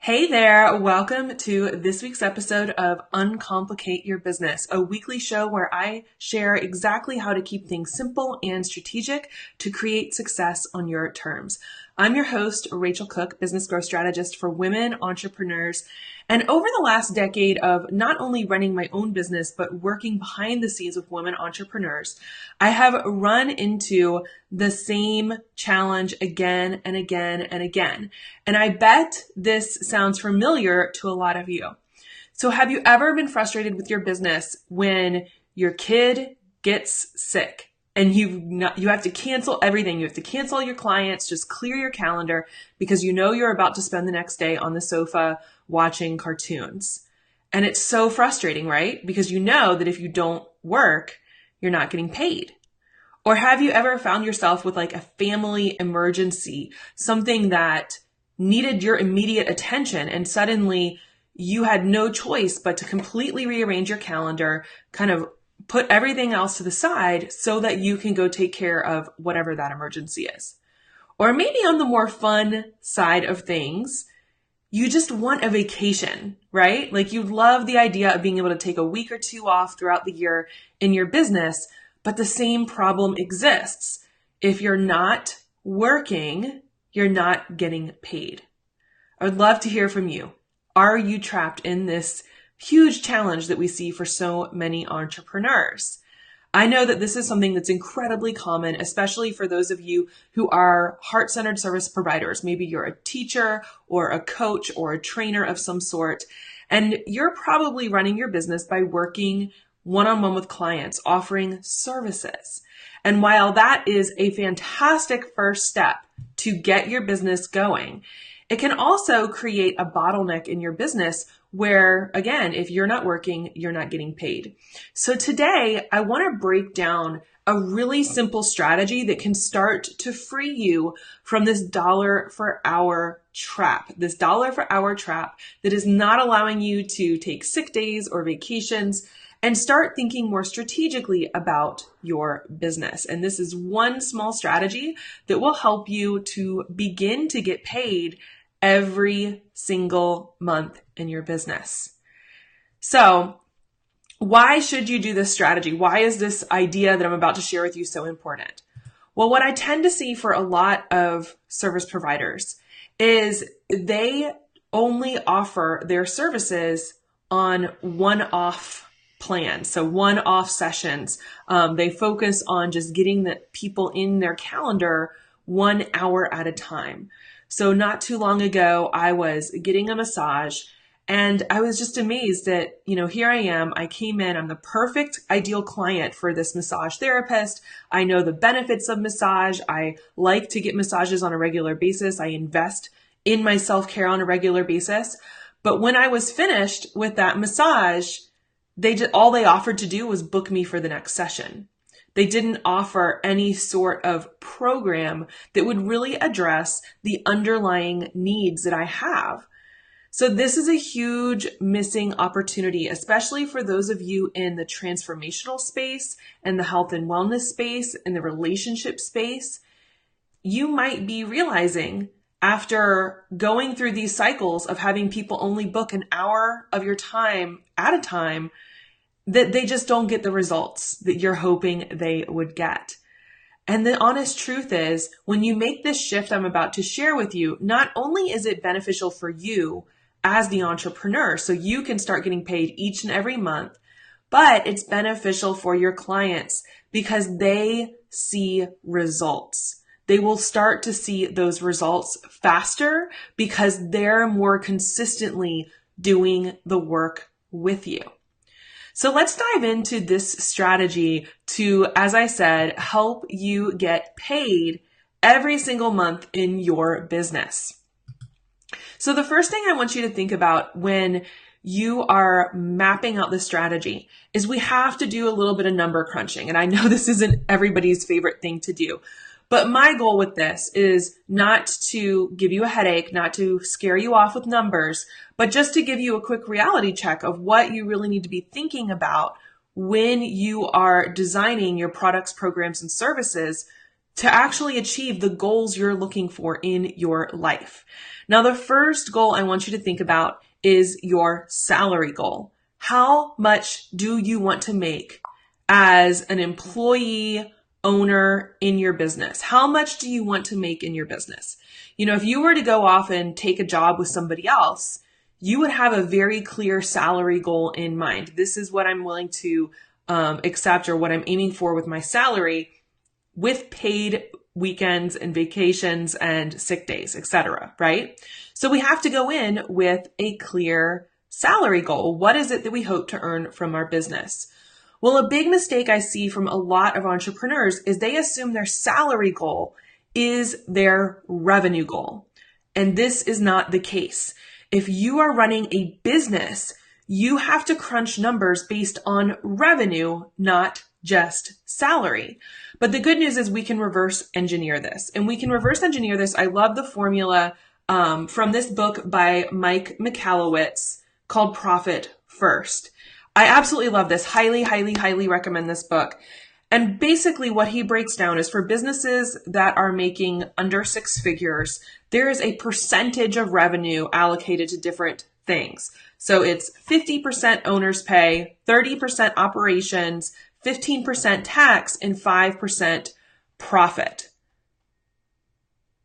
Hey there, welcome to this week's episode of Uncomplicate Your Business, a weekly show where I share exactly how to keep things simple and strategic to create success on your terms. I'm your host, Racheal Cook, business growth strategist for women entrepreneurs. And over the last decade of not only running my own business, but working behind the scenes with women entrepreneurs, I have run into the same challenge again and again and again. And I bet this sounds familiar to a lot of you. So have you ever been frustrated with your business when your kid gets sick? And you have to cancel everything. You have to cancel your clients, just clear your calendar because you know you're about to spend the next day on the sofa watching cartoons. And it's so frustrating, right? Because you know that if you don't work, you're not getting paid. Or have you ever found yourself with like a family emergency, something that needed your immediate attention, and suddenly you had no choice but to completely rearrange your calendar, kind of put everything else to the side so that you can go take care of whatever that emergency is. Or maybe on the more fun side of things, you just want a vacation, right? Like you love the idea of being able to take a week or two off throughout the year in your business, but the same problem exists. If you're not working, you're not getting paid. I would love to hear from you. Are you trapped in this huge challenge that we see for so many entrepreneurs? I know that this is something that's incredibly common, especially for those of you who are heart-centered service providers. Maybe you're a teacher or a coach or a trainer of some sort, and you're probably running your business by working one-on-one with clients, offering services. And while that is a fantastic first step to get your business going, it can also create a bottleneck in your business where, again, if you're not working, you're not getting paid. So today, I want to break down a really simple strategy that can start to free you from this dollar per hour trap, that is not allowing you to take sick days or vacations, and start thinking more strategically about your business. And this is one small strategy that will help you to begin to get paid every single month in your business. So why should you do this strategy? Why is this idea that I'm about to share with you so important? Well, what I tend to see for a lot of service providers is they only offer their services on one-off plans, so one-off sessions. They focus on just getting the people in their calendar 1 hour at a time. So not too long ago, I was getting a massage and I was just amazed that, here I am. I came in, I'm the perfect ideal client for this massage therapist. I know the benefits of massage. I like to get massages on a regular basis. I invest in my self-care on a regular basis. But when I was finished with that massage, all they offered to do was book me for the next session. They didn't offer any sort of program that would really address the underlying needs that I have. So this is a huge missing opportunity, especially for those of you in the transformational space and the health and wellness space and the relationship space. You might be realizing after going through these cycles of having people only book an hour of your time at a time, that they just don't get the results that you're hoping they would get. And the honest truth is, when you make this shift I'm about to share with you, not only is it beneficial for you as the entrepreneur, so you can start getting paid each and every month, but it's beneficial for your clients because they see results. They will start to see those results faster because they're more consistently doing the work with you. So let's dive into this strategy to, as I said, help you get paid every single month in your business. So the first thing I want you to think about when you are mapping out this strategy is we have to do a little bit of number crunching. And I know this isn't everybody's favorite thing to do, but my goal with this is not to give you a headache, not to scare you off with numbers, but just to give you a quick reality check of what you really need to be thinking about when you are designing your products, programs, and services to actually achieve the goals you're looking for in your life. Now, the first goal I want you to think about is your salary goal. How much do you want to make as an employee owner in your business? How much do you want to make in your business? If you were to go off and take a job with somebody else, you would have a very clear salary goal in mind. This is what I'm willing to accept, or what I'm aiming for with my salary, with paid weekends and vacations and sick days, etc., right? So we have to go in with a clear salary goal. What is it that we hope to earn from our business? Well, a big mistake I see from a lot of entrepreneurs is they assume their salary goal is their revenue goal. And this is not the case. If you are running a business, you have to crunch numbers based on revenue, not just salary. But the good news is we can reverse engineer this. And we can reverse engineer this. I love the formula from this book by Mike Michalowicz called Profit First. I absolutely love this. Highly, highly, highly recommend this book. And basically what he breaks down is for businesses that are making under six figures, there is a percentage of revenue allocated to different things. So it's 50% owner's pay, 30% operations, 15% tax, and 5% profit.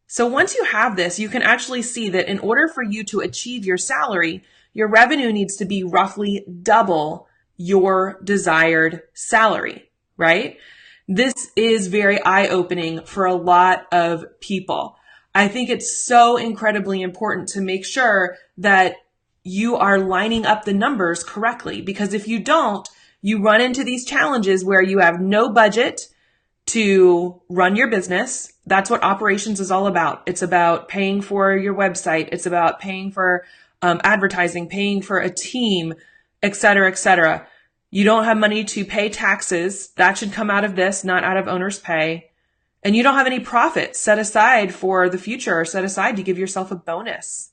So once you have this, you can actually see that in order for you to achieve your salary, your revenue needs to be roughly double your desired salary, right? This is very eye-opening for a lot of people. I think it's so incredibly important to make sure that you are lining up the numbers correctly, because if you don't, you run into these challenges where you have no budget to run your business. That's what operations is all about. It's about paying for your website. It's about paying for advertising, paying for a team, et cetera, et cetera. You don't have money to pay taxes. That should come out of this, not out of owner's pay. And you don't have any profit set aside for the future, or set aside to give yourself a bonus.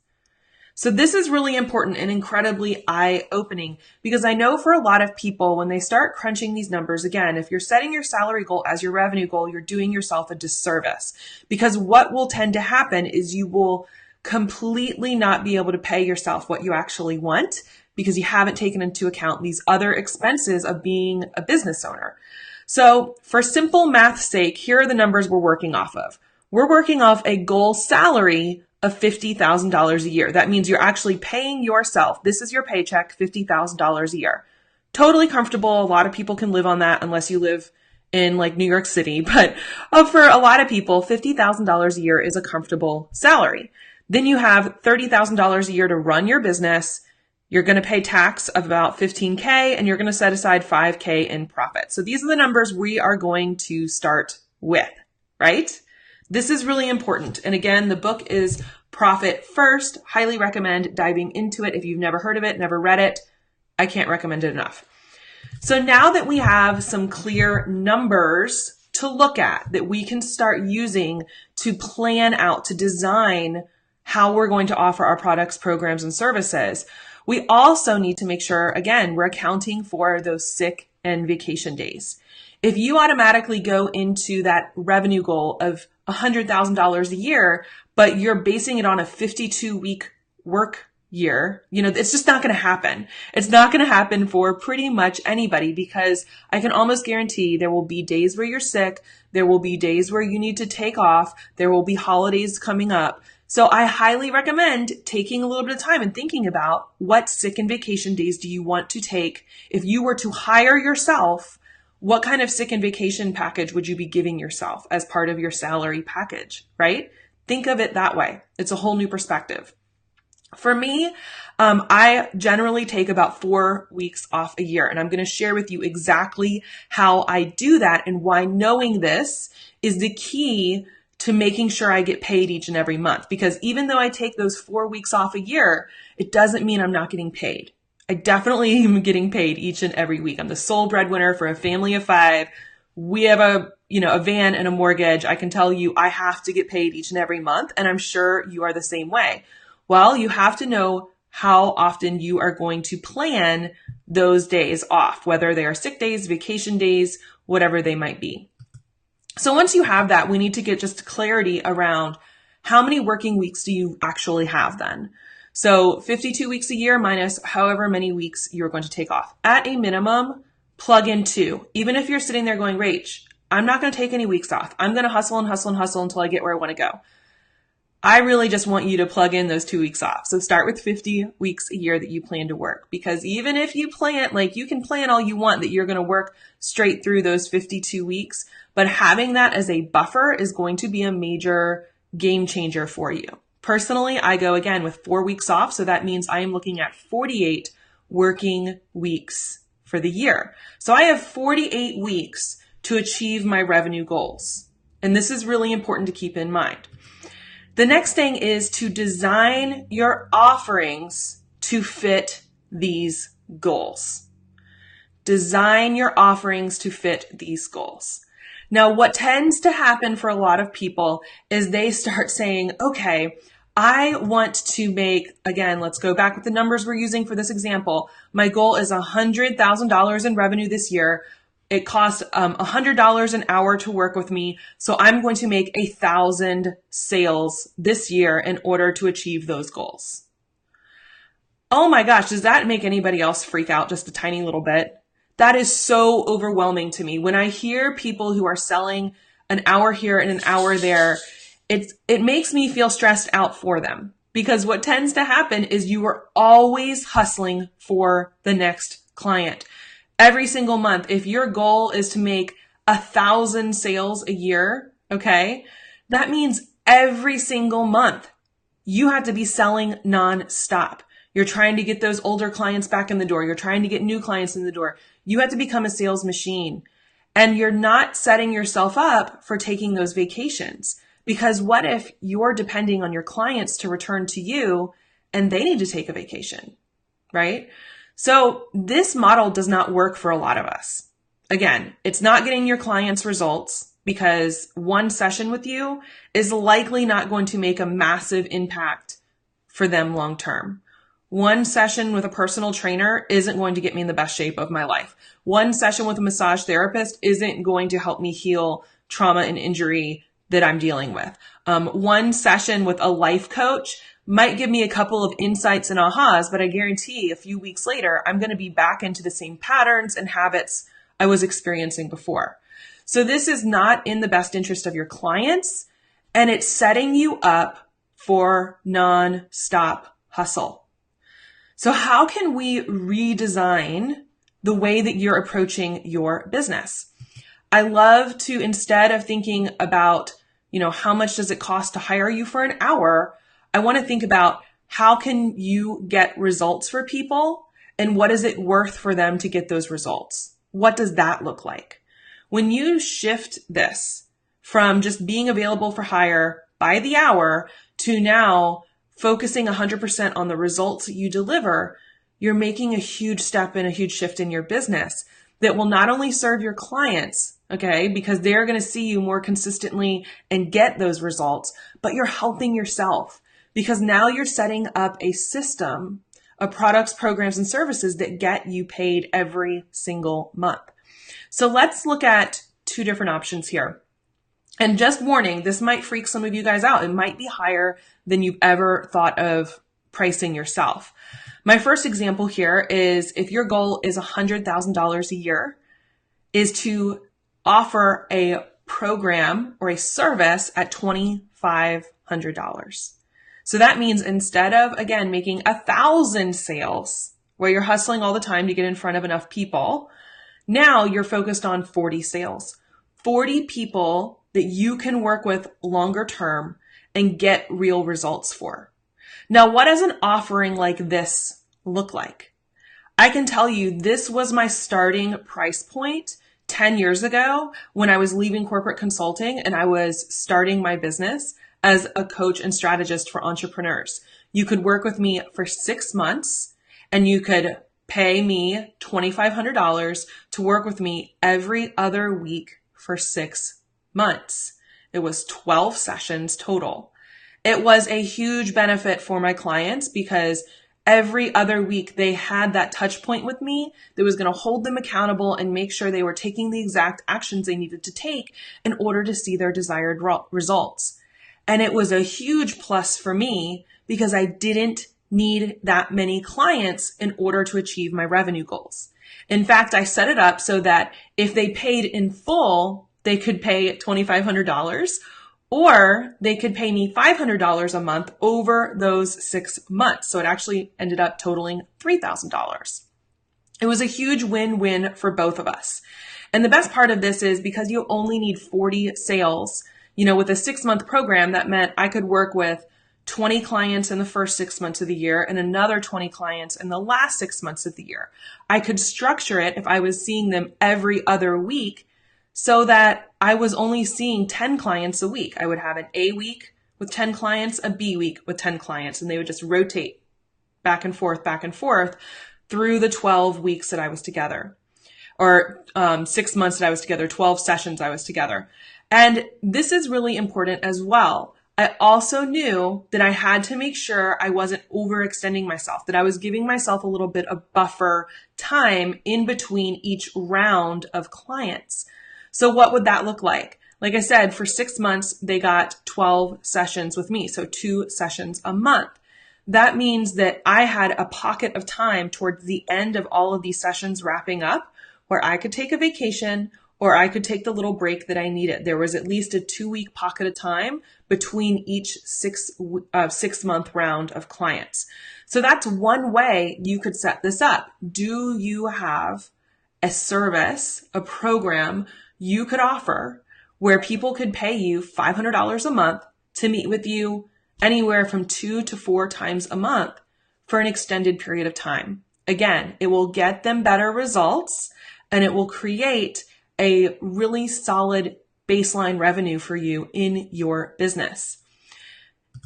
So this is really important and incredibly eye-opening, because I know for a lot of people, when they start crunching these numbers, again, if you're setting your salary goal as your revenue goal, you're doing yourself a disservice, because what will tend to happen is you will completely not be able to pay yourself what you actually want, because you haven't taken into account these other expenses of being a business owner. So for simple math's sake, here are the numbers we're working off of. We're working off a goal salary of $50,000 a year. That means you're actually paying yourself. This is your paycheck, $50,000 a year. Totally comfortable. A lot of people can live on that unless you live in like New York City. But for a lot of people, $50,000 a year is a comfortable salary. Then you have $30,000 a year to run your business. You're going to pay tax of about $15K, and you're going to set aside $5K in profit. So these are the numbers we are going to start with, right? This is really important. And again, the book is Profit First. Highly recommend diving into it. If you've never heard of it, never read it, I can't recommend it enough. So now that we have some clear numbers to look at that we can start using to plan out, to design how we're going to offer our products, programs, and services, we also need to make sure, again, we're accounting for those sick and vacation days. If you automatically go into that revenue goal of $100,000 a year, but you're basing it on a 52-week work year, it's just not going to happen. It's not going to happen for pretty much anybody, because I can almost guarantee there will be days where you're sick. There will be days where you need to take off. There will be holidays coming up. So I highly recommend taking a little bit of time and thinking about what sick and vacation days do you want to take. If you were to hire yourself, what kind of sick and vacation package would you be giving yourself as part of your salary package, right? Think of it that way. It's a whole new perspective. For me, I generally take about 4 weeks off a year, and I'm going to share with you exactly how I do that and why knowing this is the key to making sure I get paid each and every month. Because even though I take those 4 weeks off a year, it doesn't mean I'm not getting paid. I definitely am getting paid each and every week. I'm the sole breadwinner for a family of 5. We have a van and a mortgage. I can tell you I have to get paid each and every month, and I'm sure you are the same way. Well, you have to know how often you are going to plan those days off, whether they are sick days, vacation days, whatever they might be. So once you have that, we need to get just clarity around how many working weeks do you actually have then? So 52 weeks a year minus however many weeks you're going to take off. At a minimum, plug in 2. Even if you're sitting there going, Rach, I'm not going to take any weeks off. I'm going to hustle and hustle and hustle until I get where I want to go. I really just want you to plug in those 2 weeks off. So start with 50 weeks a year that you plan to work, because even if you plan, like you can plan all you want that you're going to work straight through those 52 weeks, but having that as a buffer is going to be a major game changer for you. Personally, I go again with 4 weeks off. So that means I am looking at 48 working weeks for the year. So I have 48 weeks to achieve my revenue goals. And this is really important to keep in mind. The next thing is to design your offerings to fit these goals. Design your offerings to fit these goals. Now, what tends to happen for a lot of people is they start saying, okay, I want to make, again, let's go back with the numbers we're using for this example. My goal is $100,000 in revenue this year. It costs $100 an hour to work with me. So I'm going to make 1,000 sales this year in order to achieve those goals. Oh my gosh, does that make anybody else freak out just a tiny little bit? That is so overwhelming to me. When I hear people who are selling an hour here and an hour there, it makes me feel stressed out for them, because what tends to happen is you are always hustling for the next client. Every single month, if your goal is to make 1,000 sales a year, okay, that means every single month you have to be selling nonstop. You're trying to get those older clients back in the door. You're trying to get new clients in the door. You have to become a sales machine, and you're not setting yourself up for taking those vacations. Because what if you're depending on your clients to return to you and they need to take a vacation, right? So this model does not work for a lot of us. Again, it's not getting your clients results, because one session with you is likely not going to make a massive impact for them long term. One session with a personal trainer isn't going to get me in the best shape of my life. One session with a massage therapist isn't going to help me heal trauma and injury that I'm dealing with. One session with a life coach might give me a couple of insights and ahas, but I guarantee a few weeks later, I'm going to be back into the same patterns and habits I was experiencing before. So this is not in the best interest of your clients, and it's setting you up for non-stop hustle. So how can we redesign the way that you're approaching your business? I love to, instead of thinking about, how much does it cost to hire you for an hour? I want to think about how can you get results for people, and what is it worth for them to get those results? What does that look like? When you shift this from just being available for hire by the hour to now focusing 100% on the results you deliver, you're making a huge step and a huge shift in your business that will not only serve your clients, okay, because they're going to see you more consistently and get those results, but you're helping yourself, because now you're setting up a system of products, programs, and services that get you paid every single month. So let's look at 2 different options here. And just warning, this might freak some of you guys out. It might be higher than you've ever thought of pricing yourself. My first example here is, if your goal is $100,000 a year, is to offer a program or a service at $2,500. So that means instead of, again, making 1,000 sales where you're hustling all the time to get in front of enough people, now you're focused on 40 sales, 40 people that you can work with longer term and get real results for. Now, what does an offering like this look like? I can tell you this was my starting price point 10 years ago when I was leaving corporate consulting and I was starting my business as a coach and strategist for entrepreneurs. You could work with me for 6 months and you could pay me $2,500 to work with me every other week for 6 months. It was 12 sessions total. It was a huge benefit for my clients because every other week they had that touch point with me that was going to hold them accountable and make sure they were taking the exact actions they needed to take in order to see their desired results. And it was a huge plus for me because I didn't need that many clients in order to achieve my revenue goals. In fact, I set it up so that if they paid in full, they could pay $2,500, or they could pay me $500 a month over those 6 months. So it actually ended up totaling $3,000. It was a huge win-win for both of us. And the best part of this is because you only need 40 sales, with a 6-month program, that meant I could work with 20 clients in the first 6 months of the year and another 20 clients in the last 6 months of the year. I could structure it if I was seeing them every other week so that I was only seeing 10 clients a week. I would have an A week with 10 clients, a B week with 10 clients, and they would just rotate back and forth through the 12 weeks that I was together, or 6 months that I was together, 12 sessions I was together. And this is really important as well. I also knew that I had to make sure I wasn't overextending myself, that I was giving myself a little bit of buffer time in between each round of clients. So what would that look like? Like I said, for 6 months, they got 12 sessions with me. So 2 sessions a month. That means that I had a pocket of time towards the end of all of these sessions wrapping up where I could take a vacation or I could take the little break that I needed. There was at least a 2-week pocket of time between each 6-month round of clients. So that's one way you could set this up. Do you have a service, a program you could offer where people could pay you $500 a month to meet with you anywhere from 2 to 4 times a month for an extended period of time? Again, it will get them better results and it will create a really solid baseline revenue for you in your business.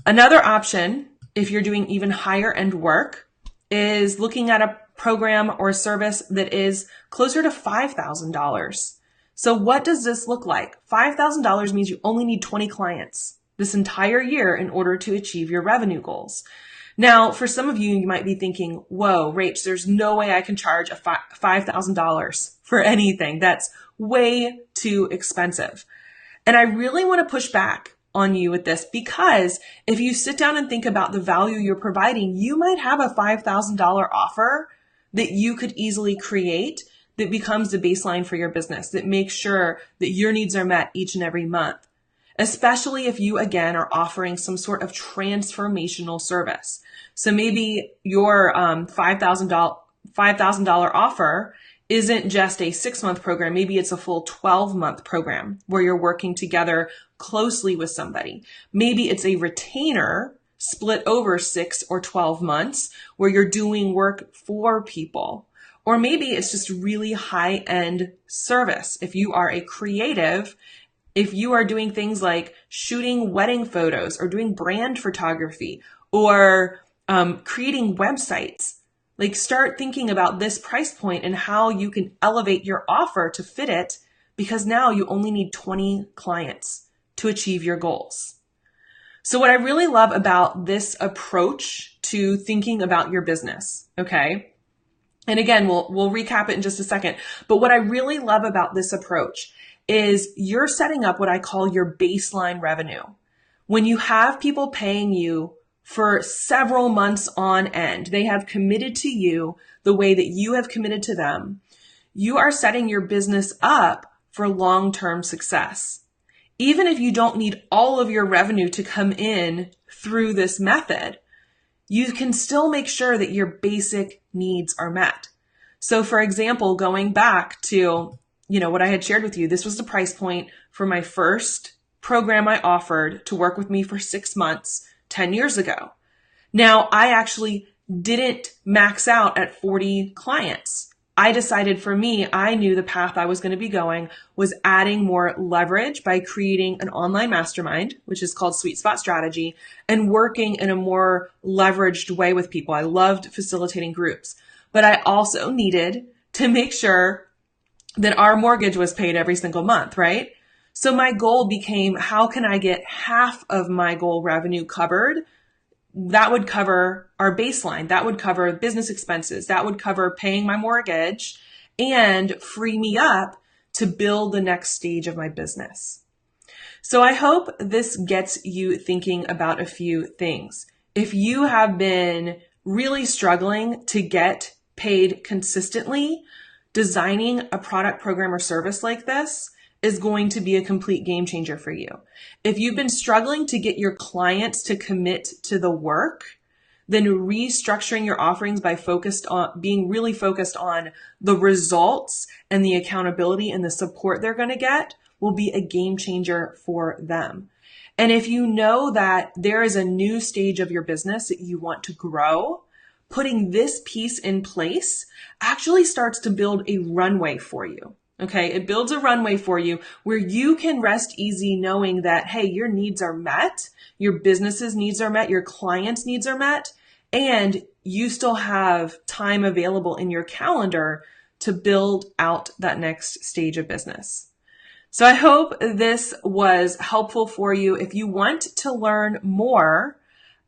Another option, if you're doing even higher end work, is looking at a program or a service that is closer to $5,000. So what does this look like? $5,000 means you only need 20 clients this entire year in order to achieve your revenue goals. Now, for some of you, you might be thinking, whoa, Rach, there's no way I can charge $5,000 for anything. That's way too expensive. And I really want to push back on you with this because if you sit down and think about the value you're providing, you might have a $5,000 offer that you could easily create that becomes the baseline for your business, that makes sure that your needs are met each and every month, especially if you, again, are offering some sort of transformational service. So maybe your $5,000 offer isn't just a 6-month program. Maybe it's a full 12-month program where you're working together closely with somebody. Maybe it's a retainer split over 6 or 12 months where you're doing work for people. Or maybe it's just really high-end service. If you are a creative, if you are doing things like shooting wedding photos or doing brand photography or creating websites, like start thinking about this price point and how you can elevate your offer to fit it, because now you only need 20 clients to achieve your goals. So what I really love about this approach to thinking about your business, okay? And again, we'll recap it in just a second. But what I really love about this approach is you're setting up what I call your baseline revenue. When you have people paying you for several months on end, they have committed to you the way that you have committed to them, you are setting your business up for long-term success. Even if you don't need all of your revenue to come in through this method, you can still make sure that your basic needs are met. So for example, going back to, what I had shared with you, this was the price point for my first program I offered to work with me for 6 months 10 years ago. Now, I actually didn't max out at 40 clients. I decided for me, I knew the path I was going to be going was adding more leverage by creating an online mastermind, which is called Sweet Spot Strategy, and working in a more leveraged way with people. I loved facilitating groups, but I also needed to make sure that our mortgage was paid every single month, right? So my goal became, how can I get half of my goal revenue covered that would cover our baseline. That would cover business expenses. That would cover paying my mortgage and free me up to build the next stage of my business. So I hope this gets you thinking about a few things. If you have been really struggling to get paid consistently, designing a product, program, or service like this is going to be a complete game changer for you. If you've been struggling to get your clients to commit to the work, then restructuring your offerings by being really focused on the results and the accountability and the support they're going to get will be a game changer for them. And if you know that there is a new stage of your business that you want to grow, putting this piece in place actually starts to build a runway for you. Okay, it builds a runway for you where you can rest easy knowing that, hey, your needs are met, your business's needs are met, your clients' needs are met, and you still have time available in your calendar to build out that next stage of business. So I hope this was helpful for you. If you want to learn more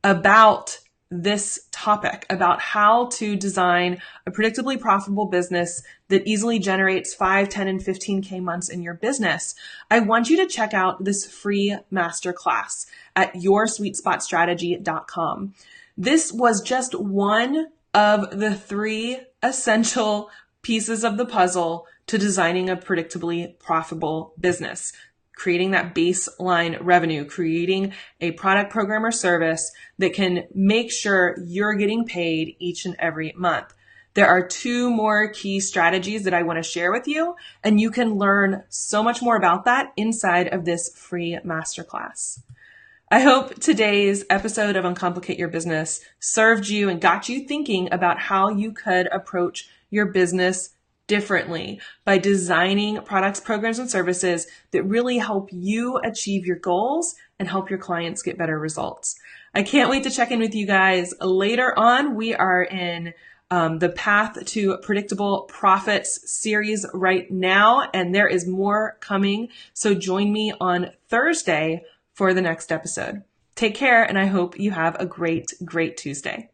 about this topic, about how to design a predictably profitable business that easily generates 5, 10, and 15K months in your business, I want you to check out this free masterclass at yoursweetspotstrategy.com. This was just one of the 3 essential pieces of the puzzle to designing a predictably profitable business. Creating that baseline revenue, creating a product, program, or service that can make sure you're getting paid each and every month. There are 2 more key strategies that I want to share with you, and you can learn so much more about that inside of this free masterclass. I hope today's episode of Uncomplicate Your Business served you and got you thinking about how you could approach your business differently by designing products, programs, and services that really help you achieve your goals and help your clients get better results. I can't wait to check in with you guys later on. We are in the Path to Predictable Profits series right now, and there is more coming. So join me on Thursday for the next episode. Take care, and I hope you have a great, great Tuesday.